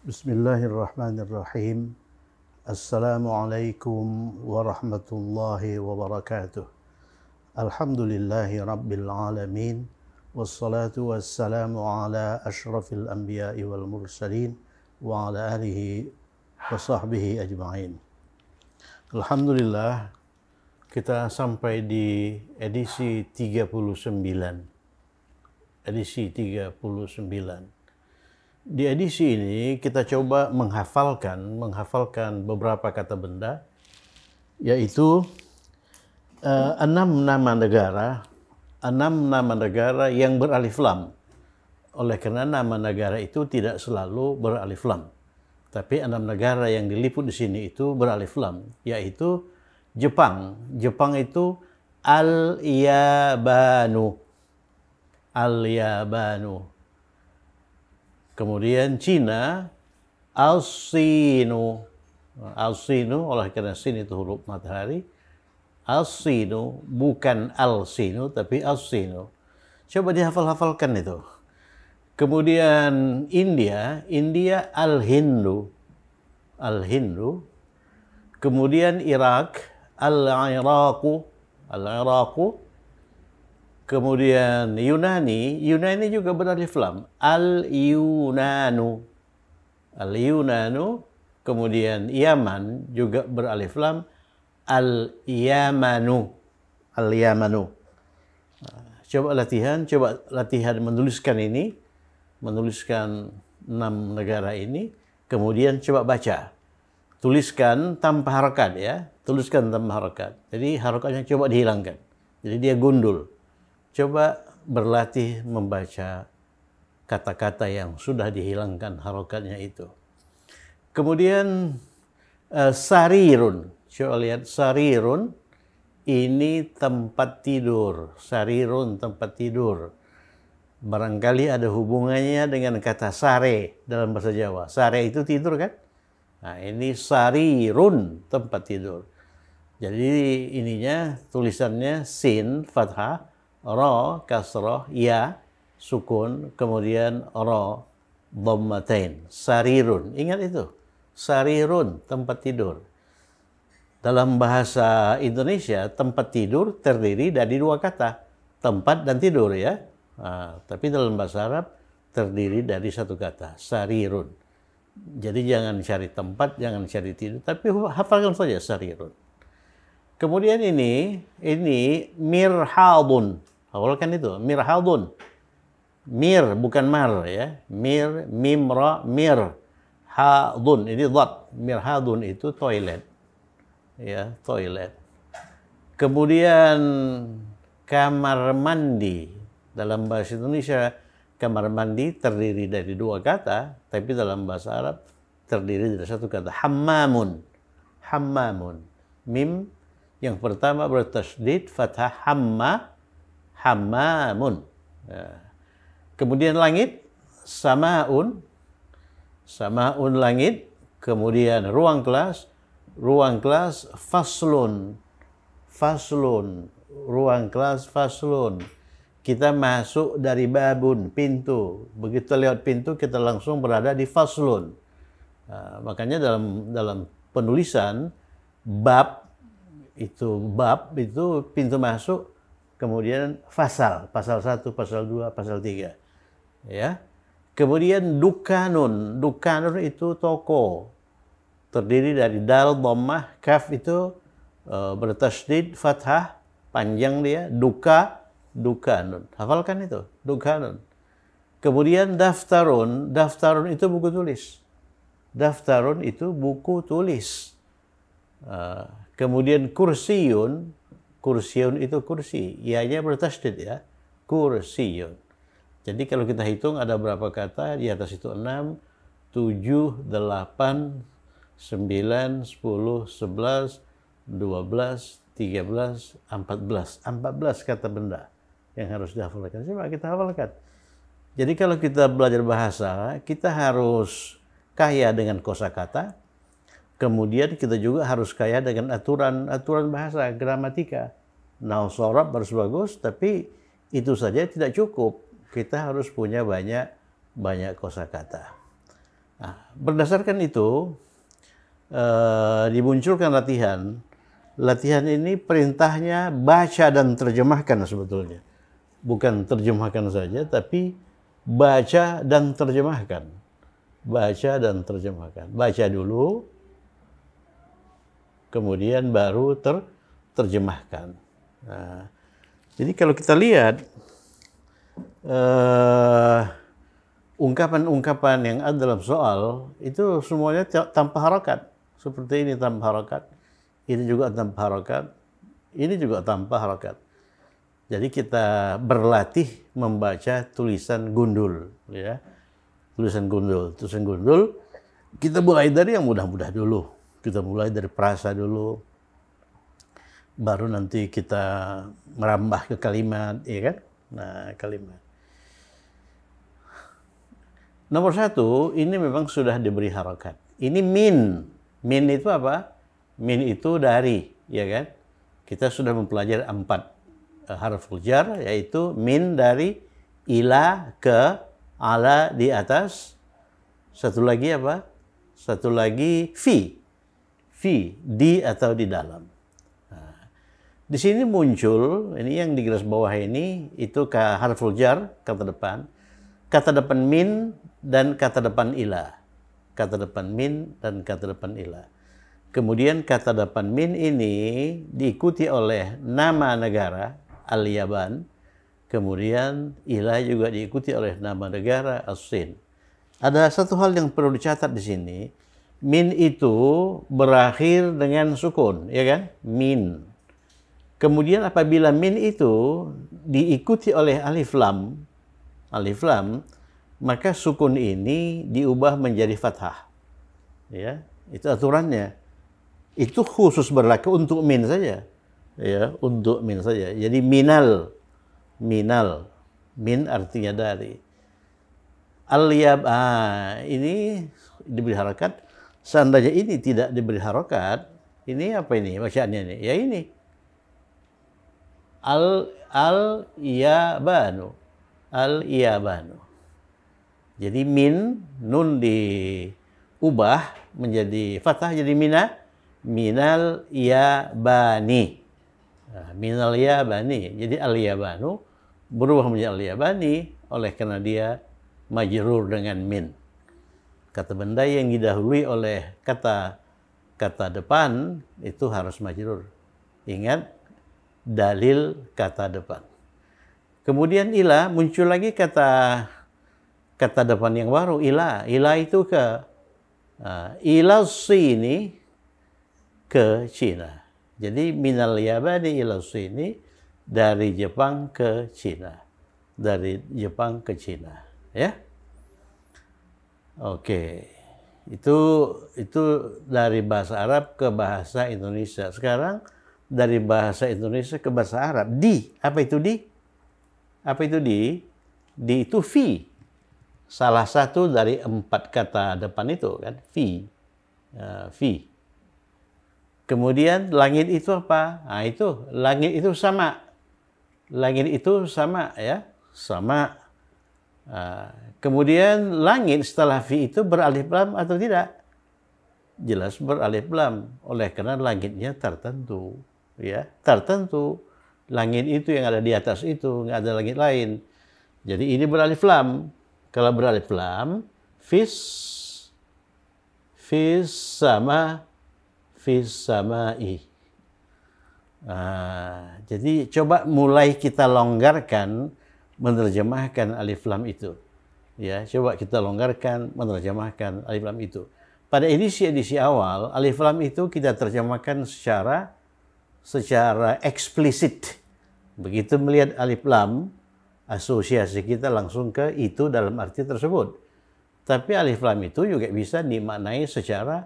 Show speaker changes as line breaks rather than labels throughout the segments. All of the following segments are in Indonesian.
Bismillahirrahmanirrahim. Assalamualaikum warahmatullahi wabarakatuh. Alhamdulillahi rabbil alamin. Wassalatu wassalamu ala ashrafil anbiya'i wal mursalin wa ala alihi wa sahbihi ajma'in. Alhamdulillah, kita sampai di edisi 39. Edisi 39. Di edisi ini kita coba menghafalkan beberapa kata benda, yaitu 6 nama negara yang beralif lam. Oleh karena nama negara itu tidak selalu beralif lam, tapi 6 negara yang diliput di sini itu beralif lam, yaitu Jepang. Jepang itu Al-Yabanu. Al-Yabanu. Kemudian Cina, Al-Sinu. Al-Sinu, oleh karena Sin itu huruf matahari. Al-Sinu, bukan Al-Sinu, tapi Al-Sinu. Coba dihafal-hafalkan itu. Kemudian India Al-Hindu. Al-Hindu. Kemudian Irak, Al-Iraqu. Al-Iraqu. Kemudian Yunani juga beralif lam, Al-Yunanu. Al-Yunanu. Kemudian Yaman juga beralif lam, Al-Yamanu. Al-Yamanu. Coba latihan menuliskan ini, menuliskan 6 negara ini, kemudian coba baca. Tuliskan tanpa harokat ya, tuliskan tanpa harokat. Jadi harokatnya coba dihilangkan. Jadi dia gundul. Coba berlatih membaca kata-kata yang sudah dihilangkan harokatnya itu. Kemudian sarirun. Coba lihat sarirun. Ini tempat tidur. Sarirun, tempat tidur. Barangkali ada hubungannya dengan kata sare dalam bahasa Jawa. Sare itu tidur kan? Nah, ini sarirun, tempat tidur. Jadi ininya tulisannya sin, fathah, ra, kasrah, ya, sukun, kemudian ra, dhammatain. Sarirun. Ingat itu. Sarirun, tempat tidur. Dalam bahasa Indonesia, tempat tidur terdiri dari 2 kata. Tempat dan tidur ya. Nah, tapi dalam bahasa Arab terdiri dari 1 kata. Sarirun. Jadi jangan cari tempat, jangan cari tidur. Tapi hafalkan saja sarirun. Kemudian ini mirhadun. Hafalkan itu, mirhadun. Mir, bukan mar ya. Mir, mimra, mir. Hadun, ini dhat. Mirhadun itu toilet. Ya, toilet. Kemudian kamar mandi. Dalam bahasa Indonesia, kamar mandi terdiri dari 2 kata, tapi dalam bahasa Arab terdiri dari 1 kata. Hammamun. Hammamun. Mim yang pertama bertasydid, fathah, hammamun. Ya. Kemudian langit, samaun. Samaun langit. Kemudian ruang kelas, faslun. Faslun. Ruang kelas, faslun. Kita masuk dari babun, pintu. Begitu lewat pintu, kita langsung berada di faslun. Nah, makanya dalam penulisan, bab itu pintu masuk, kemudian pasal 1, pasal 2, pasal 3. Ya. Kemudian dukanun. Dukanun itu toko. Terdiri dari dal, dhammah, kaf itu bertasydid, fathah, panjang dia, dukanun. Hafalkan itu, dukanun. Kemudian daftarun. Daftarun itu buku tulis. Daftarun itu buku tulis. Kemudian kursiyun. Kursiyun itu kursi. Ianya bertasydid ya. Kursiyun. Jadi kalau kita hitung ada berapa kata? Di atas itu 6, 7, 8, 9, 10, 11, 12, 13, 14. 14 kata benda yang harus dihafalkan. Coba kita hafalkan. Jadi kalau kita belajar bahasa, kita harus kaya dengan kosakata. Kemudian kita juga harus kaya dengan aturan bahasa, gramatika. Nahwu shorab harus bagus, tapi itu saja tidak cukup. Kita harus punya banyak kosakata. Nah, berdasarkan itu dimunculkan latihan. Latihan ini perintahnya baca dan terjemahkan sebetulnya. Bukan terjemahkan saja, tapi baca dan terjemahkan. Baca dan terjemahkan. Baca dulu, kemudian baru terjemahkan. Nah, jadi kalau kita lihat ungkapan-ungkapan yang ada dalam soal itu semuanya tanpa harokat. Seperti ini tanpa harokat, ini juga tanpa harokat, ini juga tanpa harokat. Jadi kita berlatih membaca tulisan gundul, ya. Tulisan gundul. Kita mulai dari yang mudah-mudah dulu. Kita mulai dari prasa dulu. Baru nanti kita merambah ke kalimat, ya kan? Nah, kalimat. Nomor 1, ini memang sudah diberi harokat. Ini min. Min itu apa? Min itu dari, ya kan? Kita sudah mempelajari 4 harful jar, yaitu min dari ila ke, ala di atas. Satu lagi apa? Satu lagi fi. Fi, di atau di dalam. Nah, di sini muncul, ini yang di garis bawah ini, itu ke harful jar, kata depan. Kata depan min dan kata depan ila. Kata depan min dan kata depan ila. Kemudian kata depan min ini diikuti oleh nama negara, Al-Yaban. Kemudian ila juga diikuti oleh nama negara, As-Sin. Ada satu hal yang perlu dicatat di sini. Min itu berakhir dengan sukun, ya kan? Min. Kemudian apabila min itu diikuti oleh alif lam, maka sukun ini diubah menjadi fathah. Ya, itu aturannya. Itu khusus berlaku untuk min saja. Ya, untuk min saja. Jadi minal. Min artinya dari. Al-yab, ini diberi harokat. Seandainya ini tidak diberi harokat, ini apa ini bacaannya ini? Ya ini. Al-yabanu. Al-yabanu. Jadi min, nun diubah menjadi fathah, jadi minal yabani. Nah, minal yabani. Jadi al-yabanu berubah menjadi al-yabani oleh karena dia majrur dengan min. Kata benda yang didahului oleh kata depan itu harus majrur. Ingat dalil kata depan. Kemudian ila, muncul lagi kata depan yang baru, ila. Ila itu ke ila sini, ke Cina. Jadi minal yabani ila sini, dari Jepang ke Cina. Dari Jepang ke Cina, ya. Oke. Itu dari bahasa Arab ke bahasa Indonesia. Sekarang dari bahasa Indonesia ke bahasa Arab. Di, apa itu di? Apa itu di? Di itu fi. Salah satu dari 4 kata depan itu kan, fi. Fi. Kemudian langit itu apa? Nah, itu langit itu sama. Langit itu sama, ya, sama. Kemudian langit setelah fi itu beralif lam atau tidak? Jelas beralif lam. Oleh karena langitnya tertentu, ya, tertentu. Langit itu yang ada di atas itu, nggak ada langit lain. Jadi ini beralif lam. Kalau beralif lam, fis samai. Jadi coba mulai kita longgarkan menerjemahkan alif lam itu. Ya, coba kita longgarkan menerjemahkan alif lam itu. Pada edisi-edisi awal, alif lam itu kita terjemahkan secara eksplisit. Begitu melihat alif lam, asosiasi kita langsung ke itu dalam arti tersebut. Tapi alif lam itu juga bisa dimaknai secara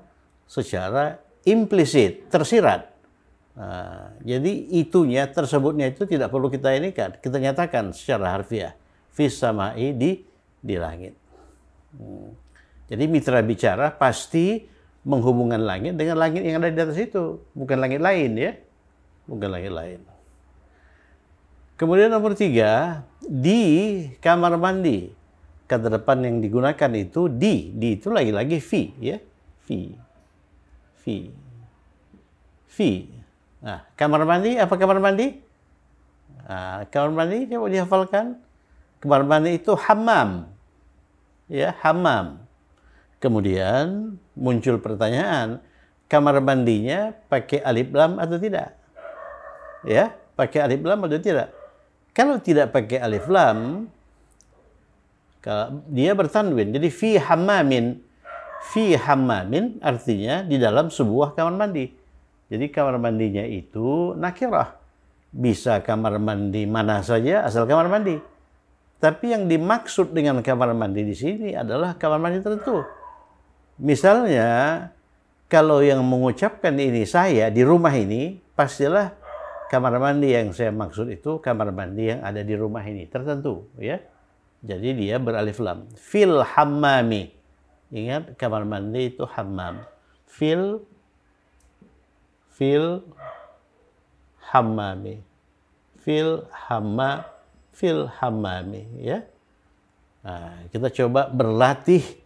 implisit, tersirat. Jadi itunya, tersebutnya itu tidak perlu kita ini kan, kita nyatakan secara harfiah. Fis samai, di langit. Jadi mitra bicara pasti menghubungkan langit dengan langit yang ada di atas itu, bukan langit lain, ya, bukan langit lain. Kemudian nomor 3, di kamar mandi. kata depan yang digunakan itu di. Di itu lagi-lagi fi, ya. Fi. Fi. Fi. Nah, kamar mandi, apa kamar mandi? Nah, kamar mandi coba dihafalkan. Kamar mandi itu hammam. Ya, hammam. Kemudian muncul pertanyaan, kamar mandinya pakai alif lam atau tidak? Ya, pakai alif lam atau tidak? Kalau tidak pakai alif lam, dia bertanwin. Jadi fi hammamin. Fi hammamin artinya di dalam sebuah kamar mandi. Jadi kamar mandinya itu nakirah. Bisa kamar mandi mana saja asal kamar mandi. Tapi yang dimaksud dengan kamar mandi di sini adalah kamar mandi tertentu. Misalnya, kalau yang mengucapkan ini saya di rumah ini, pastilah kamar mandi yang saya maksud itu kamar mandi yang ada di rumah ini tertentu, ya. Jadi dia beralif lam. Fil hammami. Ingat, kamar mandi itu hammam. Fil hammami. Fil hammami, ya. Nah, kita coba berlatih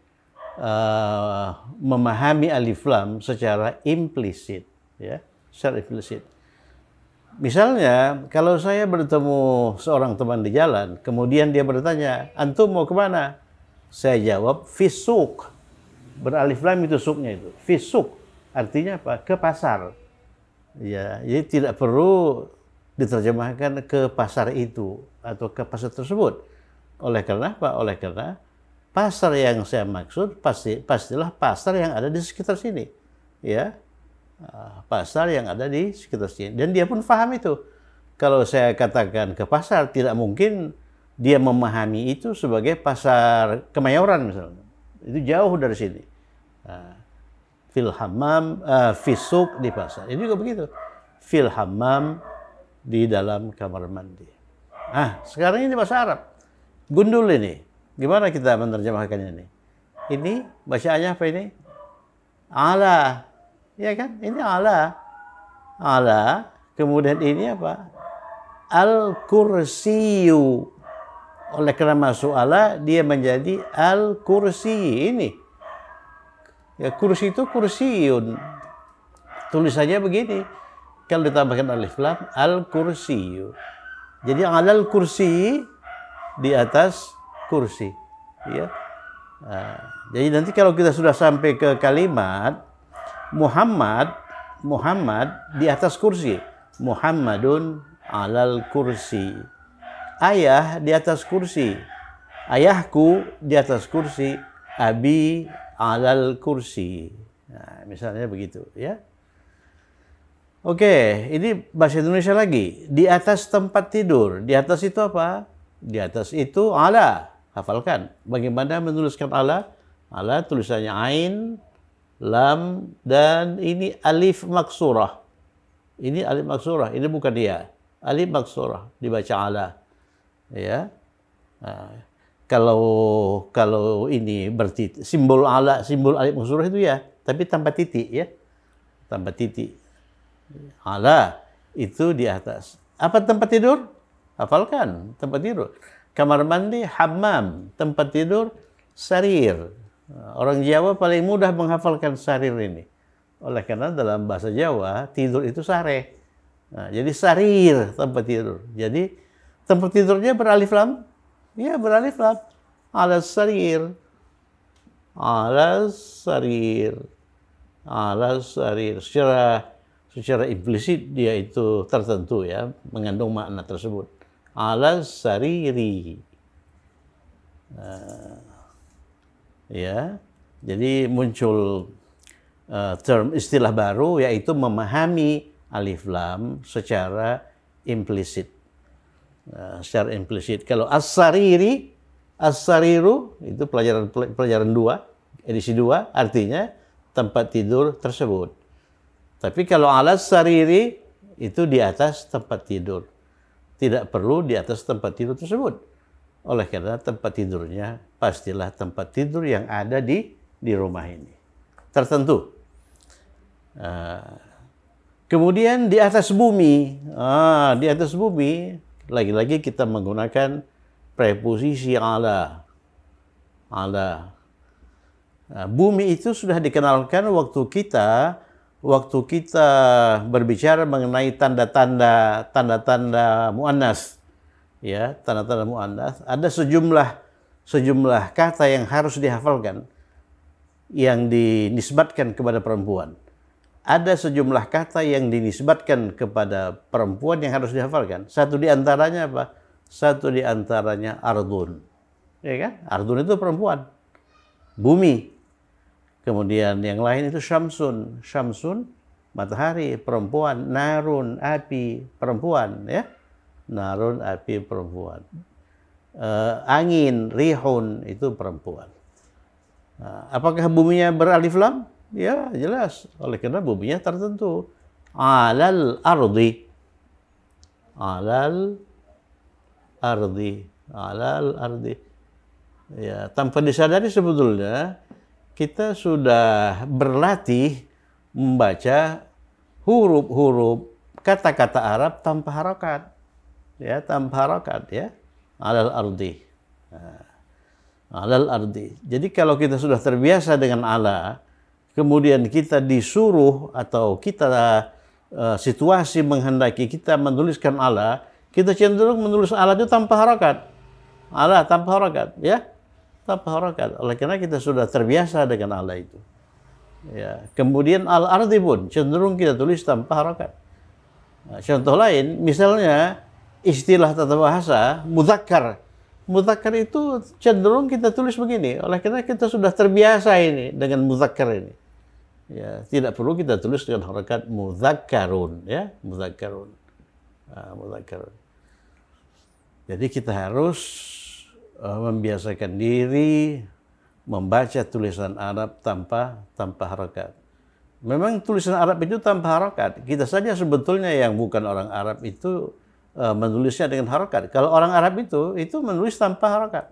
memahami alif lam secara implisit, ya, secara implisit. Misalnya, kalau saya bertemu seorang teman di jalan, kemudian dia bertanya, antum mau kemana? Saya jawab, fisuk. Beralif lam itu suknya itu. Fisuk, artinya apa? Ke pasar. Ya, jadi tidak perlu diterjemahkan ke pasar itu atau ke pasar tersebut. Oleh karena apa? Oleh karena pasar yang saya maksud pastilah pasar yang ada di sekitar sini, ya, pasar yang ada di sekitar sini. Dan dia pun paham itu. Kalau saya katakan ke pasar, tidak mungkin dia memahami itu sebagai pasar Kemayoran misalnya. Itu jauh dari sini. Fil hammam, fisuk di pasar. Ini juga begitu. Fil hammam di dalam kamar mandi. Sekarang ini bahasa Arab. Gundul ini. Gimana kita menerjemahkannya ini? Ini bacaannya apa ini? Ala. Ya kan? Ini ala. Ala. Kemudian ini apa? Al-kursiyu. Oleh karena masuk ala, dia menjadi al-kursi. Ini. Ya, kursi itu kursiun. Tulisannya begini. Kalau ditambahkan alif lam, al-kursiyu. Jadi alal kursi di atas kursi, ya. Jadi nanti kalau kita sudah sampai ke kalimat Muhammad di atas kursi, Muhammadun alal kursi. Ayah di atas kursi, ayahku di atas kursi, abi alal kursi. Nah, misalnya begitu, ya. Oke, ini bahasa Indonesia lagi. Di atas tempat tidur. Di atas itu apa? Di atas itu ala. Hafalkan. Bagaimana menuliskan ala? Ala tulisannya ain, lam, dan ini alif maksurah. Ini alif maksurah. Ini bukan dia. Alif maksurah. Dibaca ala. Ya. Nah, kalau ini bertitik, simbol ala, simbol alif maksurah itu ya. Tapi tanpa titik, ya. Tanpa titik. Ala itu di atas. Apa tempat tidur? Hafalkan. Tempat tidur. Kamar mandi, hammam. Tempat tidur, sarir. Orang Jawa paling mudah menghafalkan sarir ini. Oleh karena dalam bahasa Jawa, tidur itu sare. Nah, jadi sarir, tempat tidur. Jadi tempat tidurnya beralif lam. Ya, beralif lam. Ala sarir. Ala sarir. Ala sarir. Secara implisit dia itu tertentu, ya, mengandung makna tersebut. Ala sariri. Ya, jadi muncul term istilah baru, yaitu memahami alif lam secara implisit. Secara implisit. Kalau as-sariri, as-sariru itu pelajaran 2, edisi 2, artinya tempat tidur tersebut. Tapi kalau alas sariri itu di atas tempat tidur. Tidak perlu di atas tempat tidur tersebut. Oleh karena tempat tidurnya pastilah tempat tidur yang ada di rumah ini. Tertentu. Kemudian di atas bumi. Di atas bumi, lagi-lagi kita menggunakan preposisi ala. ala. Nah, bumi itu sudah dikenalkan waktu kita berbicara mengenai tanda-tanda muannas, ya, tanda-tanda muannas. Ada sejumlah kata yang harus dihafalkan yang dinisbatkan kepada perempuan. Ada sejumlah kata yang dinisbatkan kepada perempuan yang harus dihafalkan. Satu di antaranya apa? Satu di antaranya ardun. Ya kan? Ardun itu perempuan. Bumi. Kemudian yang lain itu syamsun. Syamsun, matahari, perempuan. Narun, api, perempuan. Ya? Narun, api, perempuan. Angin, rihun, itu perempuan. Apakah buminya beralif lam? Ya, jelas. Oleh karena buminya tertentu. Alal ardi. Alal ardi. Alal ardi. Ya, tanpa disadari sebetulnya kita sudah berlatih membaca huruf-huruf kata-kata Arab tanpa harokat. Ya, tanpa harokat, ya. Alal ardi. Alal ardi. Jadi kalau kita sudah terbiasa dengan ala, kemudian kita disuruh atau kita situasi menghendaki kita menuliskan ala, kita cenderung menulis ala itu tanpa harokat. Ala tanpa harokat, ya. Tanpa harokat. Oleh karena kita sudah terbiasa dengan ala itu. Ya. Kemudian al-ardi pun cenderung kita tulis tanpa harokat. Nah, contoh lain, misalnya istilah tata bahasa mudzakkar. Mudzakkar itu cenderung kita tulis begini. Oleh karena kita sudah terbiasa ini dengan mudzakkar ini. Ya, tidak perlu kita tulis dengan harokat mudzakkarun, ya, mudzakkarun. Mudzakkarun. Jadi kita harus membiasakan diri membaca tulisan Arab tanpa harokat. Memang tulisan Arab itu tanpa harokat. Kita saja sebetulnya yang bukan orang Arab itu menulisnya dengan harokat. Kalau orang Arab itu menulis tanpa harokat.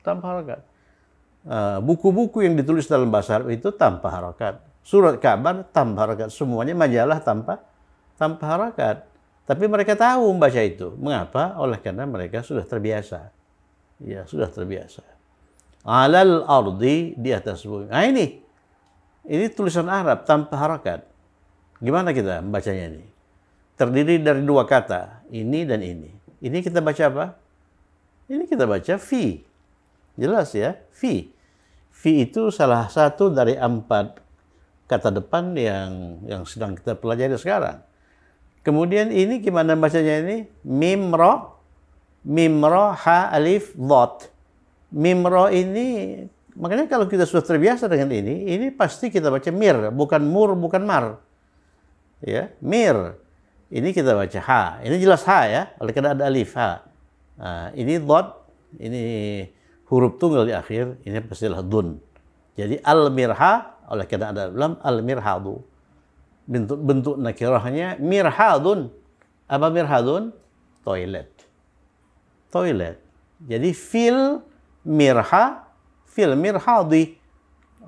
Tanpa harokat. Buku-buku yang ditulis dalam bahasa Arab itu tanpa harokat. Surat kabar tanpa harokat. Semuanya majalah tanpa harokat. Tapi mereka tahu membaca itu. Mengapa? Oleh karena mereka sudah terbiasa. Ya, sudah terbiasa. Alal ardi, di atas bumi. Nah ini tulisan Arab tanpa harokat. Gimana kita membacanya ini? Terdiri dari dua kata, ini dan ini. Ini kita baca apa? Ini kita baca fi. Jelas ya, fi. Fi itu salah satu dari 4 kata depan yang sedang kita pelajari sekarang. Kemudian ini gimana bacanya ini? Mim ro, ha, alif, dhot. Mim ro ini, makanya kalau kita sudah terbiasa dengan ini pasti kita baca mir, bukan mur, bukan mar. Ya, mir. Ini kita baca ha. Ini jelas ha ya, oleh karena ada alif ha. Nah, ini dhot, ini huruf tunggal di akhir, ini pastilah dun. Jadi al-mirha, oleh karena ada lam, al-mirhadu. Bentuk nakirahnya mirhadun. Apa mirhadun? Toilet. Toilet. Jadi fil mirhadi.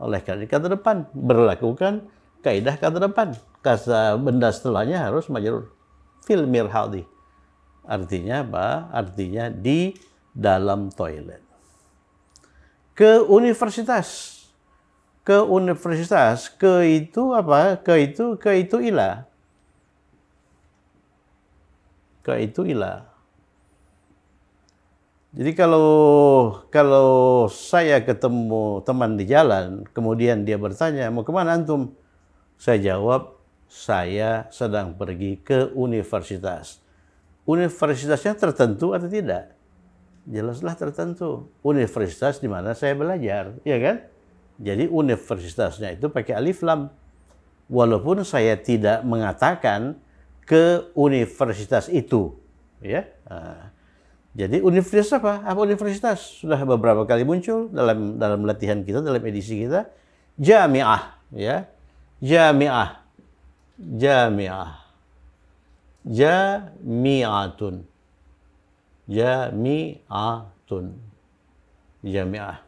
Oleh karena kata depan berlakukan kaidah kata depan. Kata benda setelahnya harus majrur. Fil mirhadi. Artinya apa? Artinya di dalam toilet. Ke universitas. Ke universitas. Ke itu apa? Ke itu ilah. Ke itu ilah. Jadi kalau saya ketemu teman di jalan, kemudian dia bertanya, mau kemana antum? Saya jawab, saya sedang pergi ke universitas. Universitasnya tertentu atau tidak? Jelaslah tertentu. Universitas di mana saya belajar, ya kan? Jadi universitasnya itu pakai alif lam. Walaupun saya tidak mengatakan ke universitas itu, ya. Nah, jadi universitas apa? Apa universitas? Sudah beberapa kali muncul dalam latihan kita, dalam edisi kita. Jami'ah, ya. Jami'ah. Jami'ah. Jami'atun. Jami'atun. Jami'ah.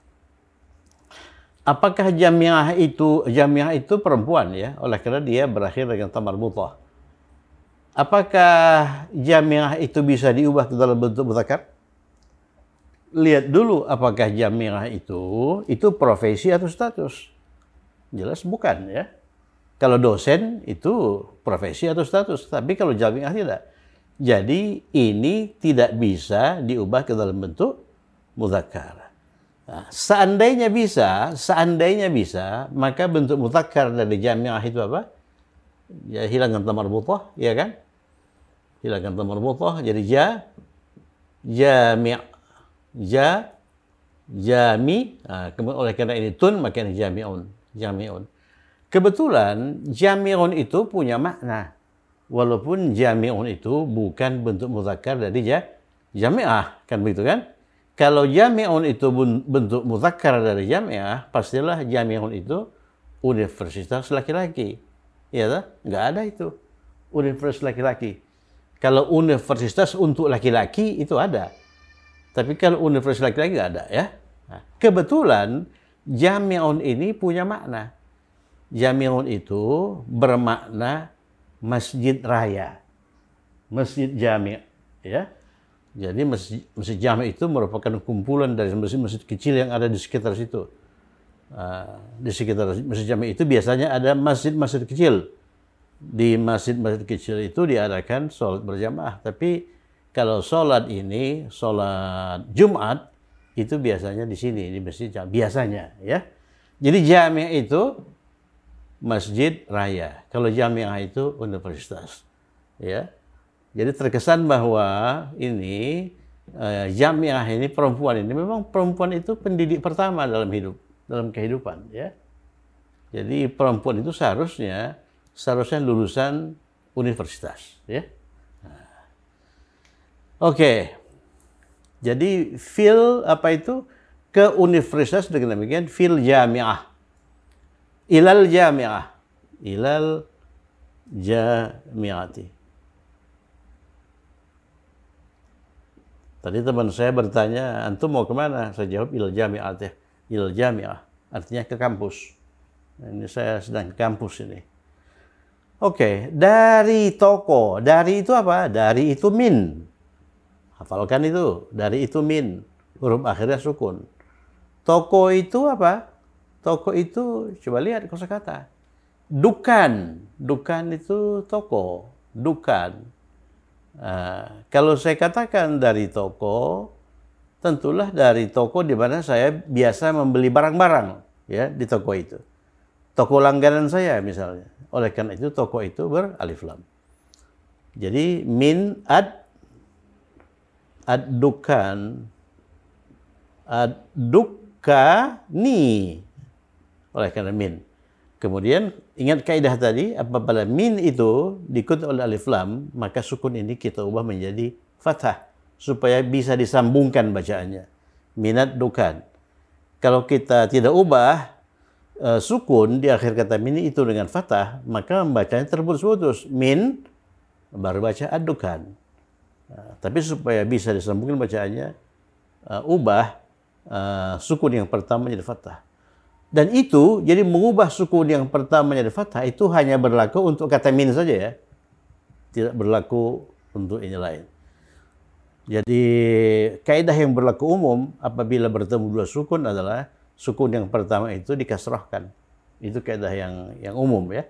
Apakah jami'ah itu perempuan ya? Oleh karena dia berakhir dengan ta marbutah. Apakah jami'ah itu bisa diubah ke dalam bentuk mudzakkar? lihat dulu apakah jamiah itu profesi atau status. Jelas bukan ya. Kalau dosen itu profesi atau status, tapi kalau jamiah tidak. Jadi ini tidak bisa diubah ke dalam bentuk mudzakkar. Nah, seandainya bisa, maka bentuk mudzakkar dari jamiah itu apa? Ya hilangkan ta marbutah, ya kan? Hilangkan ta marbutah, jadi jami', jami. Nah, oleh karena ini tun, maka ini jami'un. Kebetulan jami'un itu punya makna. Walaupun jami'un itu bukan bentuk mudzakkar dari jami'ah, kan begitu kan? Kalau jami'un itu bentuk mudzakkar dari jami'ah, pastilah jami'un itu universitas laki-laki. Ya toh? Nggak ada itu universitas laki-laki. Kalau universitas untuk laki-laki itu ada. Tapi kalau universitas laki-laki nggak ada ya. Nah, kebetulan jami'un ini punya makna. Jami'un itu bermakna masjid raya, masjid jami', ya. Jadi masjid jami' itu merupakan kumpulan dari masjid-masjid kecil yang ada di sekitar situ. Di sekitar masjid jami' itu biasanya ada masjid-masjid kecil. Di masjid-masjid kecil itu diadakan sholat berjamaah. Tapi kalau sholat Jumat itu biasanya di sini di masjid jami', biasanya, ya. Jadi jami' itu masjid raya. Kalau jamiah itu universitas. Ya. Jadi terkesan bahwa ini jamiah ini perempuan ini memang perempuan itu pendidik pertama dalam kehidupan, ya. Jadi perempuan itu seharusnya lulusan universitas, ya. Nah. Oke. Jadi ke universitas dengan demikian fil jamiah. Ilal jami'ati. Tadi teman saya bertanya, antum mau kemana? Saya jawab ilal jami'ati. Ilal jami'ah. Artinya ke kampus. Ini saya sedang ke kampus ini. Oke, dari toko. Dari itu apa? Dari itu min. Hafalkan itu. Dari itu min. Huruf akhirnya sukun. Toko itu apa? Toko itu, coba lihat kosakata. Dukan. Dukan itu toko. Dukan. Kalau saya katakan dari toko, tentulah dari toko di mana saya biasa membeli barang-barang, ya, di toko itu. Toko langganan saya misalnya. Oleh karena itu toko itu beralif lam. Jadi min dukan dukani. Oleh karena min. Kemudian ingat kaidah tadi, apabila min itu diikuti oleh alif lam, maka sukun ini kita ubah menjadi fathah supaya bisa disambungkan bacaannya. Minat dukan. Kalau kita tidak ubah sukun di akhir kata min itu dengan fathah, maka membacanya terputus-putus. Min baru baca adukan. Tapi supaya bisa disambungkan bacaannya, ubah sukun yang pertama menjadi fathah. Dan itu, jadi mengubah sukun yang pertama menjadi fathah itu hanya berlaku untuk kata min saja, ya. Tidak berlaku untuk ini lain. Jadi kaidah yang berlaku umum apabila bertemu dua sukun adalah sukun yang pertama itu dikasrahkan. Itu kaidah yang umum, ya.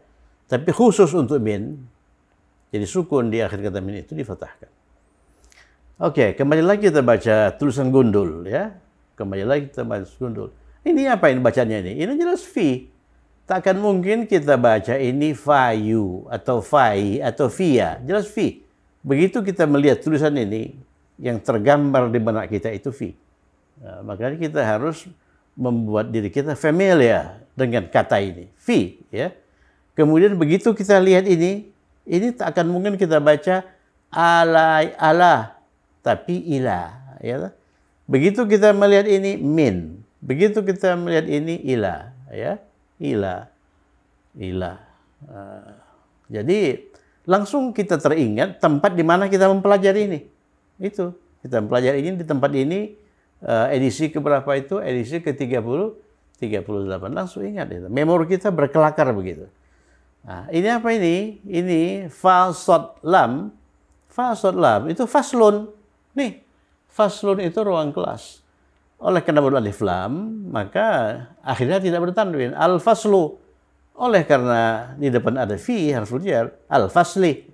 Tapi khusus untuk min, jadi sukun di akhir kata min itu difathahkan. Oke, kembali lagi kita baca tulisan gundul, ya. Kembali lagi kita baca gundul. Ini apa ini bacanya ini? Ini jelas fi. Takkan mungkin kita baca ini fayu atau fai atau via. Jelas fi. Begitu kita melihat tulisan ini, yang tergambar di benak kita itu fi. Nah, makanya kita harus membuat diri kita familiar dengan kata ini. Fi, ya. Kemudian begitu kita lihat ini tak akan mungkin kita baca ala, tapi ila. Ya. Begitu kita melihat ini min. Begitu kita melihat ini ila, ya, ila. Jadi langsung kita teringat tempat di mana kita mempelajari ini. Itu kita mempelajari ini di tempat ini, edisi keberapa itu? Edisi ke-38. Langsung ingat itu. Memori kita berkelakar begitu. Nah, ini apa ini? Ini fa sod lam. Fa sod lam itu faslun. Nih, faslun itu ruang kelas. Oleh karena beralif lam, maka akhirnya tidak bertanwin. Al-faslu. Oleh karena di depan ada fi, harful jar, al-fasli.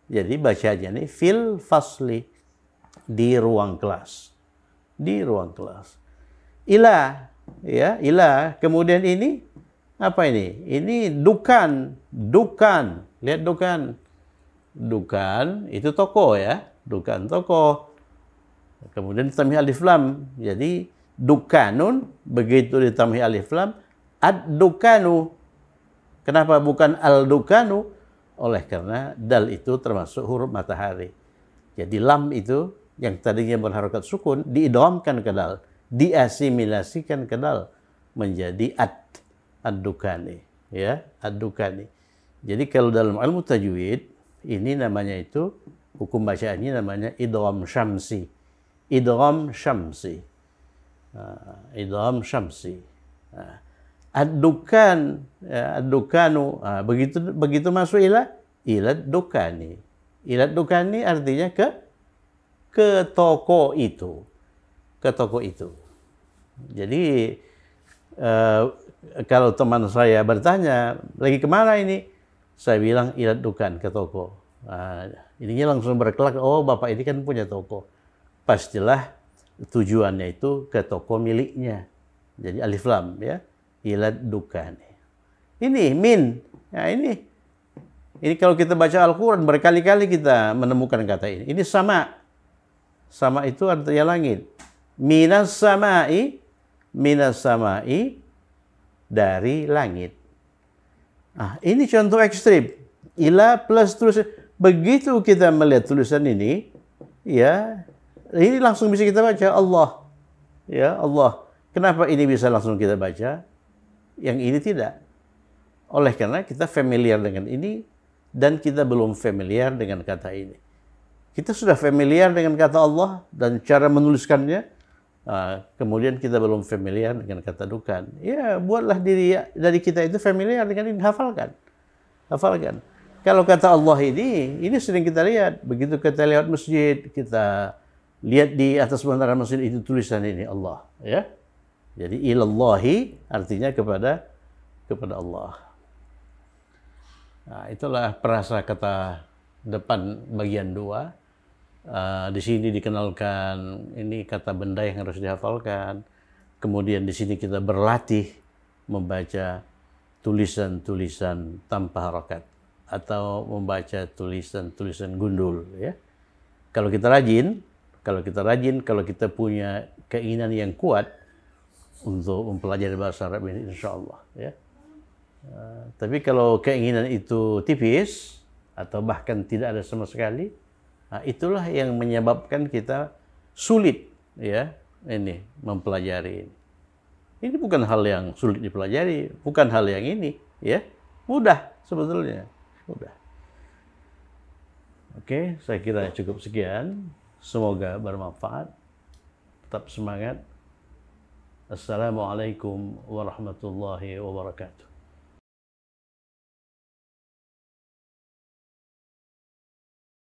Jadi bacanya ini fil fasli. Di ruang kelas. Di ruang kelas. Ila, ya, ila. Kemudian ini, apa ini? Ini dukan. Dukan. Lihat dukan. Dukan, itu toko ya. Dukan, toko. Kemudian ditambahi alif lam. Jadi, dukanun, begitu ditambahi alif lam, ad-dukanu. Kenapa bukan al-dukanu? Oleh karena dal itu termasuk huruf matahari. Jadi lam itu yang tadinya berharokat sukun diidghamkan ke dal, diasimilasikan ke dal menjadi ad-dukani, ya, ad-dukani. Jadi kalau dalam ilmu tajwid ini namanya itu hukum bacaannya namanya idgham syamsi. Idgham syamsi. Idgham syamsi. Ad-dukan, ya, ad-dukanu. Begitu masuk ila dukani. Ila dukani artinya ke toko itu. Ke toko itu. Jadi kalau teman saya bertanya, lagi kemana ini? Saya bilang ila dukan, ke toko. Ininya langsung berkelak, oh bapak ini kan punya toko. Pastilah tujuannya itu ke toko miliknya. Jadi alif lam ya. Ila dukani. Ini min. Ya, ini kalau kita baca Al-Quran berkali-kali kita menemukan kata ini. Ini sama. Sama itu artinya langit. Minas samai dari langit. Ini contoh ekstrim. Ila plus tulisan. Begitu kita melihat tulisan ini, ya, ini langsung bisa kita baca Allah. Ya, Allah. Kenapa ini bisa langsung kita baca? Yang ini tidak. Oleh karena kita familiar dengan ini dan kita belum familiar dengan kata ini. Kita sudah familiar dengan kata Allah dan cara menuliskannya, kemudian kita belum familiar dengan kata dukan. Ya, buatlah diri dari kita itu familiar dengan ini, hafalkan. Hafalkan. Kalau kata Allah ini sering kita lihat. Begitu kita lewat masjid, kita lihat di atas menara masjid itu tulisan ini Allah, ya. Jadi ilallahi artinya kepada Allah. Nah, itulah prasakata depan bagian 2. Di sini dikenalkan ini kata benda yang harus dihafalkan. Kemudian di sini kita berlatih membaca tulisan-tulisan tanpa harokat atau membaca tulisan-tulisan gundul, ya. Kalau kita rajin, kalau kita punya keinginan yang kuat untuk mempelajari bahasa Arab ini, insya Allah, ya. Tapi kalau keinginan itu tipis atau bahkan tidak ada sama sekali, itulah yang menyebabkan kita sulit, ya, ini mempelajari ini. Ini bukan hal yang sulit dipelajari, bukan hal yang ini, ya, mudah sebetulnya, mudah. Oke, saya kira cukup sekian. Semoga bermanfaat. Tetap semangat. Assalamualaikum warahmatullahi wabarakatuh.